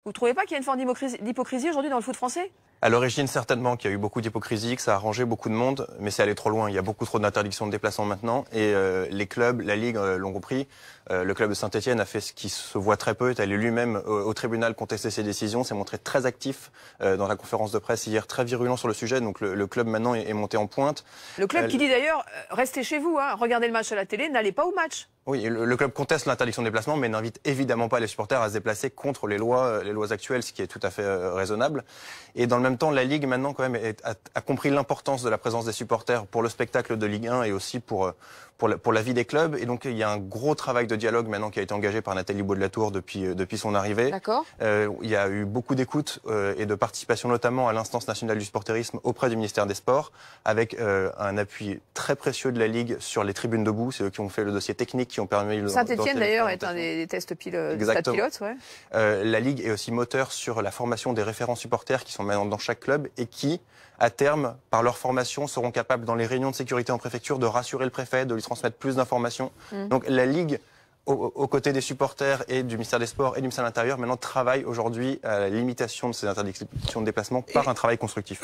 Vous ne trouvez pas qu'il y a une forme d'hypocrisie aujourd'hui dans le foot français? À l'origine, certainement qu'il y a eu beaucoup d'hypocrisie, que ça a arrangé beaucoup de monde, mais c'est allé trop loin. Il y a beaucoup trop d'interdictions de déplacement maintenant, et les clubs, la Ligue l'ont compris. Le club de Saint-Etienne a fait ce qui se voit très peu, est allé lui-même au tribunal contester ses décisions, s'est montré très actif dans la conférence de presse hier, très virulent sur le sujet, donc le club maintenant est monté en pointe. Le club qui dit d'ailleurs, restez chez vous, hein, regardez le match à la télé, n'allez pas au match. Oui, le club conteste l'interdiction de déplacement, mais n'invite évidemment pas les supporters à se déplacer contre les lois actuelles, ce qui est tout à fait raisonnable. Et dans le même temps, la Ligue maintenant quand même a compris l'importance de la présence des supporters pour le spectacle de Ligue 1 et aussi pour la vie des clubs. Et donc il y a un gros travail de dialogue maintenant qui a été engagé par Nathalie Beaude-Latour depuis son arrivée. D'accord. Il y a eu beaucoup d'écoute et de participation notamment à l'instance nationale du sportérisme auprès du ministère des Sports, avec un appui très précieux de la Ligue sur les tribunes debout. C'est eux qui ont fait le dossier technique, qui ont permis... Saint-Etienne d'ailleurs est un des tests stade pilotes. Ouais. La Ligue est aussi moteur sur la formation des référents supporters qui sont maintenant dans chaque club et qui, à terme, par leur formation, seront capables dans les réunions de sécurité en préfecture de rassurer le préfet, de lui transmettre plus d'informations. Donc la Ligue, aux côtés des supporters et du ministère des Sports et du ministère de l'Intérieur, maintenant travaille aujourd'hui à la limitation de ces interdictions de déplacement par un travail constructif.